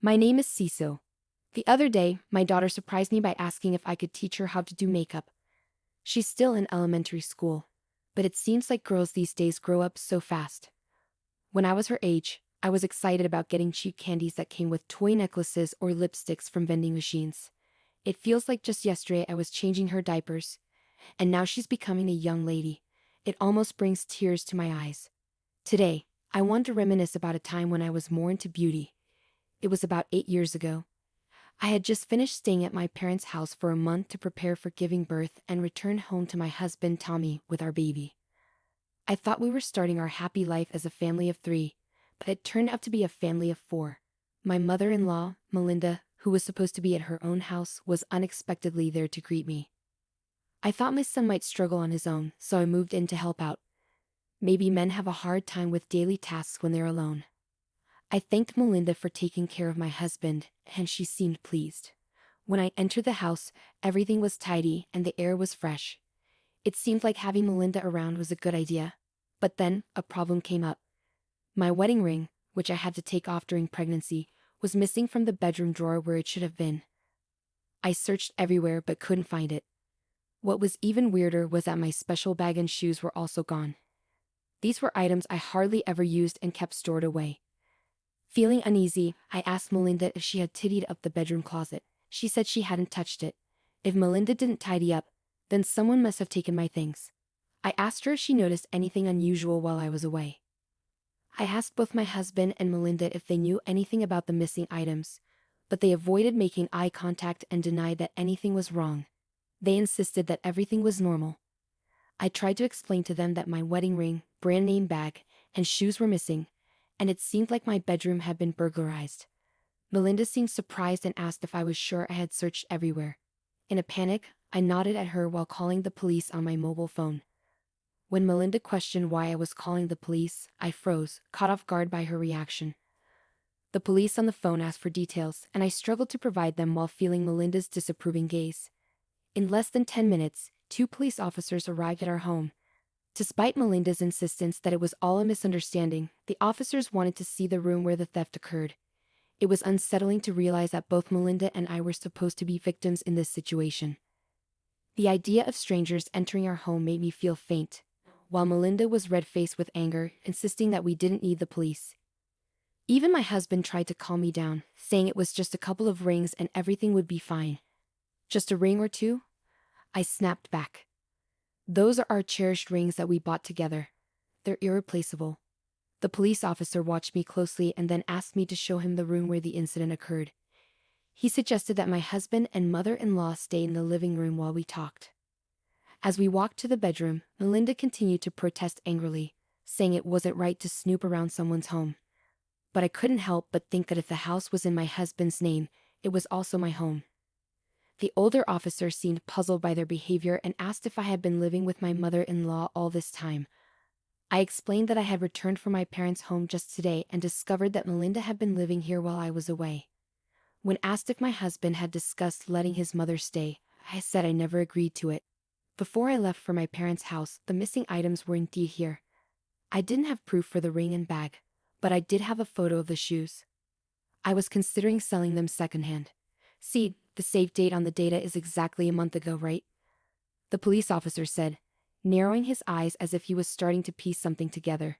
My name is Cecil. The other day, my daughter surprised me by asking if I could teach her how to do makeup. She's still in elementary school, but it seems like girls these days grow up so fast. When I was her age, I was excited about getting cheap candies that came with toy necklaces or lipsticks from vending machines. It feels like just yesterday I was changing her diapers, and now she's becoming a young lady. It almost brings tears to my eyes. Today, I want to reminisce about a time when I was more into beauty. It was about 8 years ago. I had just finished staying at my parents' house for a month to prepare for giving birth and return home to my husband Tommy with our baby. I thought we were starting our happy life as a family of 3, but it turned out to be a family of 4. My mother-in-law, Melinda, who was supposed to be at her own house, was unexpectedly there to greet me. I thought my son might struggle on his own, so I moved in to help out. Maybe men have a hard time with daily tasks when they're alone. I thanked Melinda for taking care of my husband, and she seemed pleased. When I entered the house, everything was tidy and the air was fresh. It seemed like having Melinda around was a good idea. But then, a problem came up. My wedding ring, which I had to take off during pregnancy, was missing from the bedroom drawer where it should have been. I searched everywhere but couldn't find it. What was even weirder was that my special bag and shoes were also gone. These were items I hardly ever used and kept stored away. Feeling uneasy, I asked Melinda if she had tidied up the bedroom closet. She said she hadn't touched it. If Melinda didn't tidy up, then someone must have taken my things. I asked her if she noticed anything unusual while I was away. I asked both my husband and Melinda if they knew anything about the missing items, but they avoided making eye contact and denied that anything was wrong. They insisted that everything was normal. I tried to explain to them that my wedding ring, brand name bag, and shoes were missing, and it seemed like my bedroom had been burglarized. Melinda seemed surprised and asked if I was sure I had searched everywhere. In a panic, I nodded at her while calling the police on my mobile phone. When Melinda questioned why I was calling the police, I froze, caught off guard by her reaction. The police on the phone asked for details, and I struggled to provide them while feeling Melinda's disapproving gaze. In less than 10 minutes, 2 police officers arrived at our home. Despite Melinda's insistence that it was all a misunderstanding, the officers wanted to see the room where the theft occurred. It was unsettling to realize that both Melinda and I were supposed to be victims in this situation. The idea of strangers entering our home made me feel faint, while Melinda was red-faced with anger, insisting that we didn't need the police. Even my husband tried to calm me down, saying it was just a couple of rings and everything would be fine. Just a ring or two? I snapped back. Those are our cherished rings that we bought together. They're irreplaceable. The police officer watched me closely and then asked me to show him the room where the incident occurred. He suggested that my husband and mother-in-law stay in the living room while we talked. As we walked to the bedroom, Melinda continued to protest angrily, saying it wasn't right to snoop around someone's home. But I couldn't help but think that if the house was in my husband's name, it was also my home. The older officer seemed puzzled by their behavior and asked if I had been living with my mother-in-law all this time. I explained that I had returned from my parents' home just today and discovered that Melinda had been living here while I was away. When asked if my husband had discussed letting his mother stay, I said I never agreed to it. Before I left for my parents' house, the missing items were indeed here. I didn't have proof for the ring and bag, but I did have a photo of the shoes. I was considering selling them secondhand. See, the save date on the data is exactly a month ago, right? The police officer said, narrowing his eyes as if he was starting to piece something together.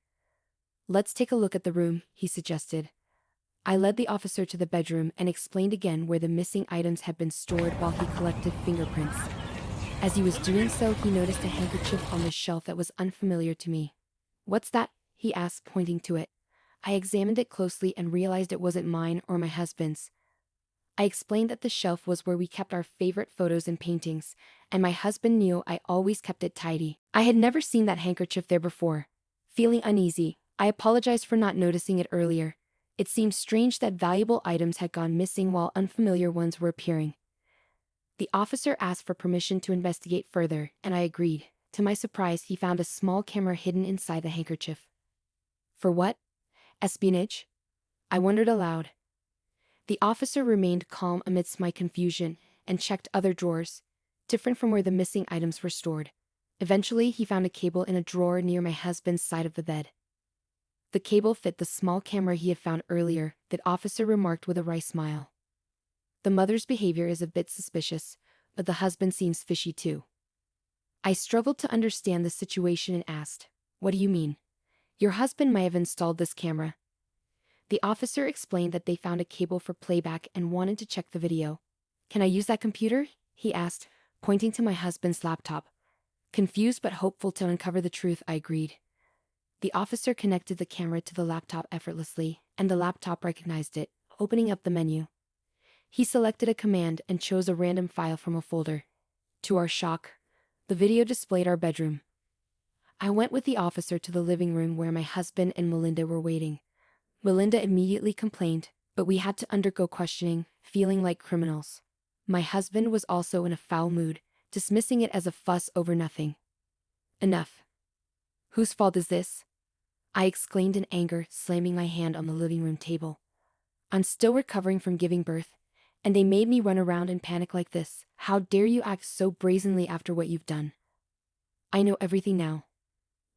Let's take a look at the room, he suggested. I led the officer to the bedroom and explained again where the missing items had been stored while he collected fingerprints. As he was doing so, he noticed a handkerchief on the shelf that was unfamiliar to me. What's that? He asked, pointing to it. I examined it closely and realized it wasn't mine or my husband's. I explained that the shelf was where we kept our favorite photos and paintings, and my husband knew I always kept it tidy. I had never seen that handkerchief there before. Feeling uneasy, I apologized for not noticing it earlier. It seemed strange that valuable items had gone missing while unfamiliar ones were appearing. The officer asked for permission to investigate further, and I agreed. To my surprise, he found a small camera hidden inside the handkerchief. For what? Espionage? I wondered aloud. The officer remained calm amidst my confusion and checked other drawers, different from where the missing items were stored. Eventually, he found a cable in a drawer near my husband's side of the bed. The cable fit the small camera he had found earlier, the officer remarked with a wry smile. The mother's behavior is a bit suspicious, but the husband seems fishy too. I struggled to understand the situation and asked, "What do you mean? Your husband might have installed this camera." The officer explained that they found a cable for playback and wanted to check the video. "Can I use that computer?" he asked, pointing to my husband's laptop. Confused but hopeful to uncover the truth, I agreed. The officer connected the camera to the laptop effortlessly, and the laptop recognized it, opening up the menu. He selected a command and chose a random file from a folder. To our shock, the video displayed our bedroom. I went with the officer to the living room where my husband and Melinda were waiting. Melinda immediately complained, but we had to undergo questioning, feeling like criminals. My husband was also in a foul mood, dismissing it as a fuss over nothing. "Enough. Whose fault is this?" I exclaimed in anger, slamming my hand on the living room table. "I'm still recovering from giving birth, and they made me run around in panic like this. How dare you act so brazenly after what you've done?" "I know everything now.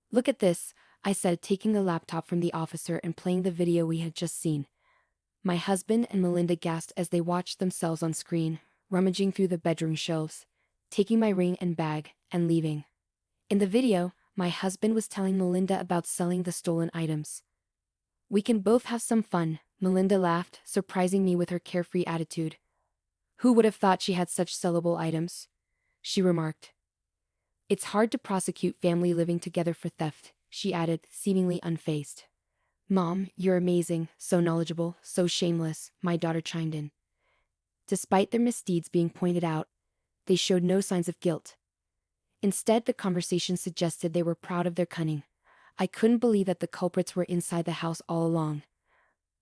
Look at this," I said, taking the laptop from the officer and playing the video we had just seen. My husband and Melinda gasped as they watched themselves on screen, rummaging through the bedroom shelves, taking my ring and bag, and leaving. In the video, my husband was telling Melinda about selling the stolen items. "We can both have some fun," Melinda laughed, surprising me with her carefree attitude. "Who would have thought she had such sellable items?" she remarked. "It's hard to prosecute family living together for theft," she added, seemingly unfazed. "Mom, you're amazing, so knowledgeable, so shameless," my daughter chimed in. Despite their misdeeds being pointed out, they showed no signs of guilt. Instead, the conversation suggested they were proud of their cunning. I couldn't believe that the culprits were inside the house all along.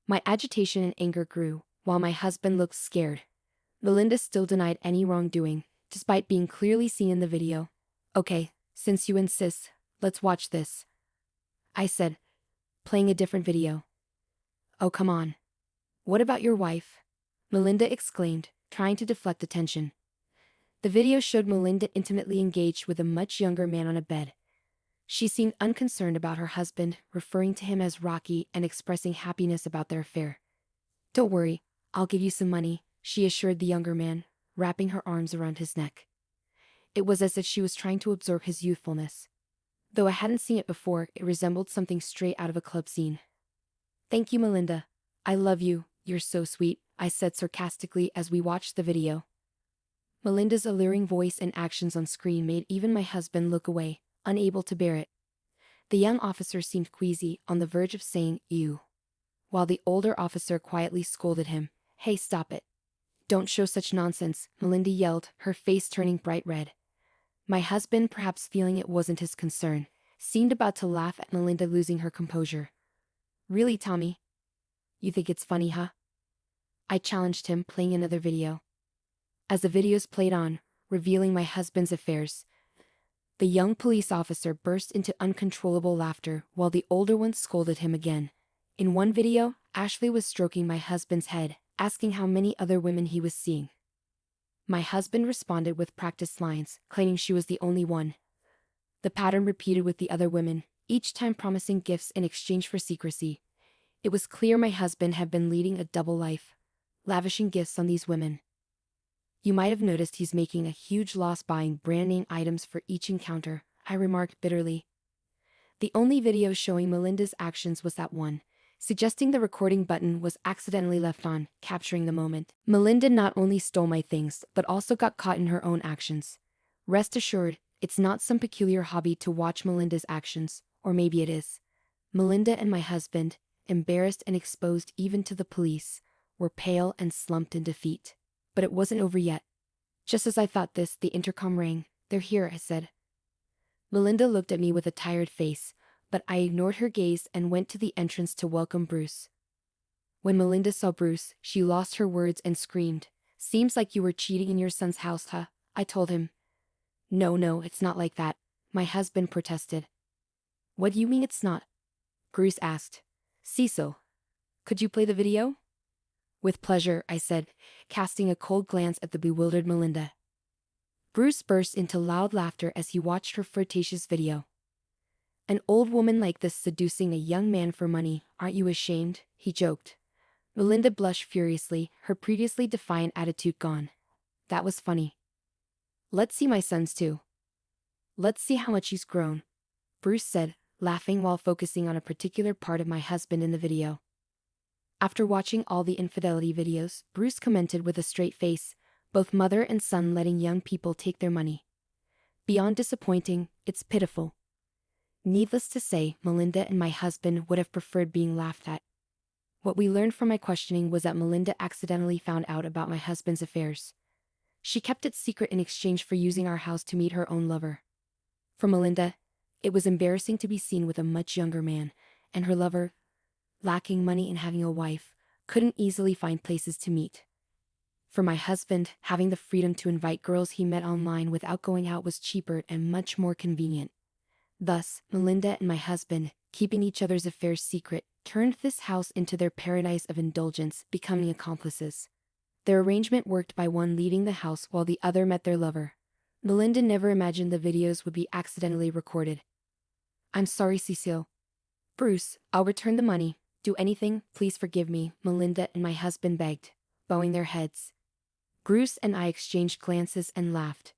My agitation and anger grew, while my husband looked scared. Melinda still denied any wrongdoing, despite being clearly seen in the video. "Okay, since you insist, let's watch this," I said, playing a different video. "Oh, come on. What about your wife?" Melinda exclaimed, trying to deflect attention. The video showed Melinda intimately engaged with a much younger man on a bed. She seemed unconcerned about her husband, referring to him as Rocky and expressing happiness about their affair. "Don't worry, I'll give you some money," she assured the younger man, wrapping her arms around his neck. It was as if she was trying to absorb his youthfulness. Though I hadn't seen it before, it resembled something straight out of a club scene. "Thank you, Melinda. I love you, you're so sweet," I said sarcastically as we watched the video. Melinda's alluring voice and actions on screen made even my husband look away, unable to bear it. The young officer seemed queasy, on the verge of saying, "Ew," while the older officer quietly scolded him. "Hey, stop it. Don't show such nonsense," Melinda yelled, her face turning bright red. My husband, perhaps feeling it wasn't his concern, seemed about to laugh at Melinda losing her composure. "Really, Tommy? You think it's funny, huh?" I challenged him, playing another video. As the videos played on, revealing my husband's affairs, the young police officer burst into uncontrollable laughter while the older one scolded him again. In one video, Ashley was stroking my husband's head, asking how many other women he was seeing. My husband responded with practiced lines, claiming she was the only one. The pattern repeated with the other women, each time promising gifts in exchange for secrecy. It was clear my husband had been leading a double life, lavishing gifts on these women. "You might have noticed he's making a huge loss buying brand name items for each encounter," I remarked bitterly. The only video showing Melinda's actions was that one, suggesting the recording button was accidentally left on, capturing the moment. Melinda not only stole my things, but also got caught in her own actions. Rest assured, it's not some peculiar hobby to watch Melinda's actions, or maybe it is. Melinda and my husband, embarrassed and exposed even to the police, were pale and slumped in defeat. But it wasn't over yet. Just as I thought this, the intercom rang. "They're here," I said. Melinda looked at me with a tired face, but I ignored her gaze and went to the entrance to welcome Bruce. When Melinda saw Bruce, she lost her words and screamed, "Seems like you were cheating in your son's house, huh?" I told him. No, it's not like that," my husband protested. "What do you mean it's not?" Bruce asked. "Cecil, could you play the video?" "With pleasure," I said, casting a cold glance at the bewildered Melinda. Bruce burst into loud laughter as he watched her flirtatious video. An old woman like this seducing a young man for money, aren't you ashamed? He joked. Melinda blushed furiously, her previously defiant attitude gone. That was funny. Let's see my sons too. Let's see how much he's grown, Bruce said, laughing while focusing on a particular part of my husband in the video. After watching all the infidelity videos, Bruce commented with a straight face, both mother and son letting young people take their money. Beyond disappointing, it's pitiful. Needless to say, Melinda and my husband would have preferred being laughed at. What we learned from my questioning was that Melinda accidentally found out about my husband's affairs. She kept it secret in exchange for using our house to meet her own lover. For Melinda, it was embarrassing to be seen with a much younger man, and her lover, lacking money and having a wife, couldn't easily find places to meet. For my husband, having the freedom to invite girls he met online without going out was cheaper and much more convenient. Thus, Melinda and my husband, keeping each other's affairs secret, turned this house into their paradise of indulgence, becoming accomplices. Their arrangement worked by one leaving the house while the other met their lover. Melinda never imagined the videos would be accidentally recorded. I'm sorry, Cecile. Bruce, I'll return the money. Do anything, please forgive me, Melinda and my husband begged, bowing their heads. Bruce and I exchanged glances and laughed.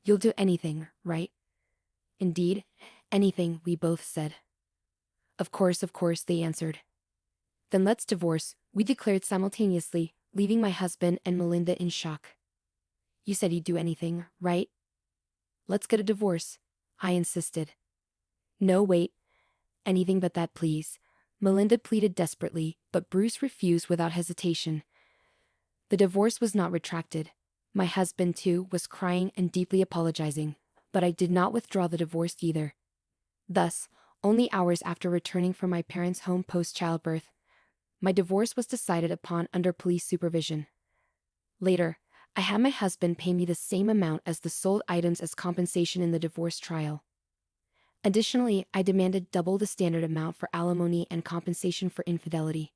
You'll do anything, right? Indeed, anything, we both said. Of course, they answered. Then let's divorce, we declared simultaneously, leaving my husband and Melinda in shock. You said you'd do anything, right? Let's get a divorce, I insisted. No, wait. Anything but that, please, Melinda pleaded desperately, but Bruce refused without hesitation. The divorce was not retracted. My husband, too, was crying and deeply apologizing, but I did not withdraw the divorce either. Thus, only hours after returning from my parents' home post-childbirth, my divorce was decided upon under police supervision. Later, I had my husband pay me the same amount as the sold items as compensation in the divorce trial. Additionally, I demanded double the standard amount for alimony and compensation for infidelity.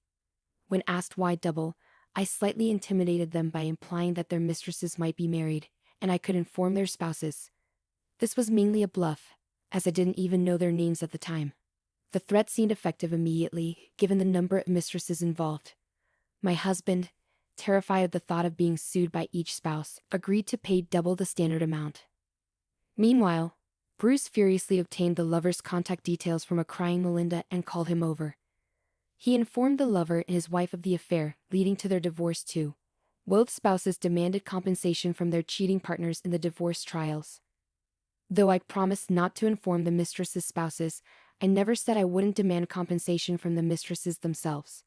When asked why double, I slightly intimidated them by implying that their mistresses might be married, and I could inform their spouses. This was mainly a bluff, as I didn't even know their names at the time. The threat seemed effective immediately, given the number of mistresses involved. My husband, terrified at the thought of being sued by each spouse, agreed to pay double the standard amount. Meanwhile, Bruce furiously obtained the lover's contact details from a crying Melinda and called him over. He informed the lover and his wife of the affair, leading to their divorce too. Both spouses demanded compensation from their cheating partners in the divorce trials. Though I promised not to inform the mistress's spouses, I never said I wouldn't demand compensation from the mistresses themselves.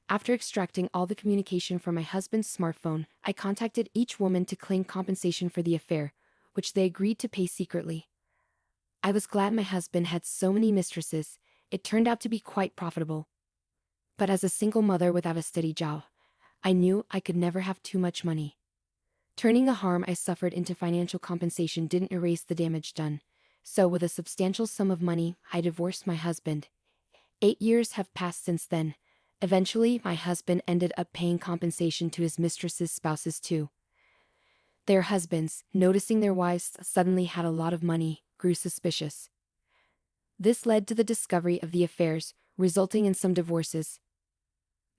After extracting all the communication from my husband's smartphone, I contacted each woman to claim compensation for the affair, which they agreed to pay secretly. I was glad my husband had so many mistresses. It turned out to be quite profitable. But as a single mother without a steady job, I knew I could never have too much money. Turning the harm I suffered into financial compensation didn't erase the damage done, so with a substantial sum of money, I divorced my husband. 8 years have passed since then. Eventually, my husband ended up paying compensation to his mistresses' spouses too. Their husbands, noticing their wives suddenly had a lot of money, grew suspicious. This led to the discovery of the affairs, resulting in some divorces.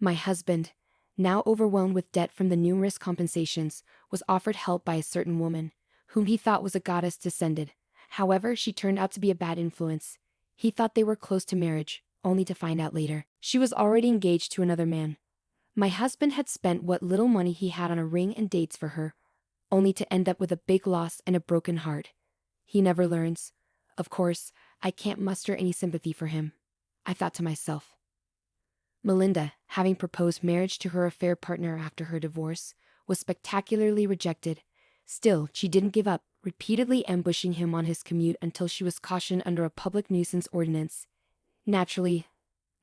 My husband, now overwhelmed with debt from the numerous compensations, was offered help by a certain woman, whom he thought was a goddess descended. However, she turned out to be a bad influence. He thought they were close to marriage, only to find out later she was already engaged to another man. My husband had spent what little money he had on a ring and dates for her, only to end up with a big loss and a broken heart. He never learns. Of course, I can't muster any sympathy for him, I thought to myself. Melinda, having proposed marriage to her affair partner after her divorce, was spectacularly rejected. Still, she didn't give up, repeatedly ambushing him on his commute until she was cautioned under a public nuisance ordinance. Naturally,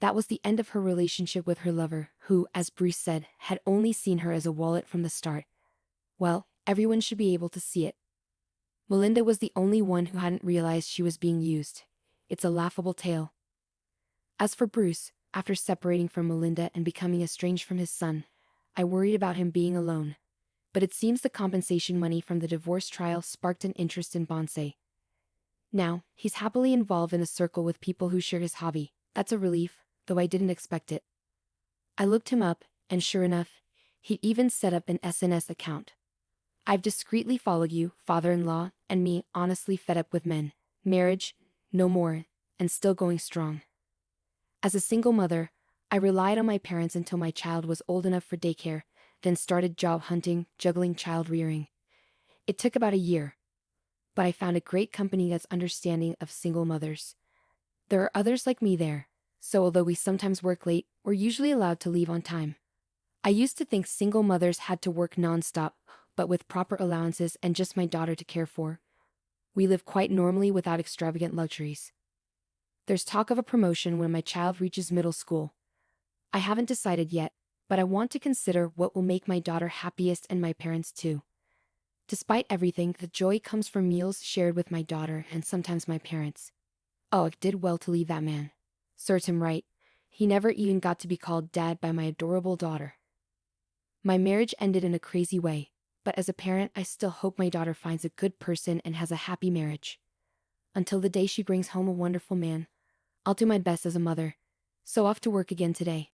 that was the end of her relationship with her lover, who, as Bruce said, had only seen her as a wallet from the start. Well, everyone should be able to see it. Melinda was the only one who hadn't realized she was being used. It's a laughable tale. As for Bruce, after separating from Melinda and becoming estranged from his son, I worried about him being alone. But it seems the compensation money from the divorce trial sparked an interest in bonsai. Now, he's happily involved in a circle with people who share his hobby. That's a relief, though I didn't expect it. I looked him up, and sure enough, he'd even set up an SNS account. I've discreetly followed you, father-in-law, and me, honestly fed up with men. Marriage, no more, and still going strong. As a single mother, I relied on my parents until my child was old enough for daycare, then started job hunting, juggling child rearing. It took about a year, but I found a great company that's understanding of single mothers. There are others like me there, so although we sometimes work late, we're usually allowed to leave on time. I used to think single mothers had to work non-stop, but with proper allowances and just my daughter to care for, we live quite normally without extravagant luxuries. There's talk of a promotion when my child reaches middle school. I haven't decided yet, but I want to consider what will make my daughter happiest and my parents too. Despite everything, the joy comes from meals shared with my daughter and sometimes my parents. Oh, I did well to leave that man. Serves him right. He never even got to be called dad by my adorable daughter. My marriage ended in a crazy way, but as a parent I still hope my daughter finds a good person and has a happy marriage. Until the day she brings home a wonderful man, I'll do my best as a mother. So off to work again today.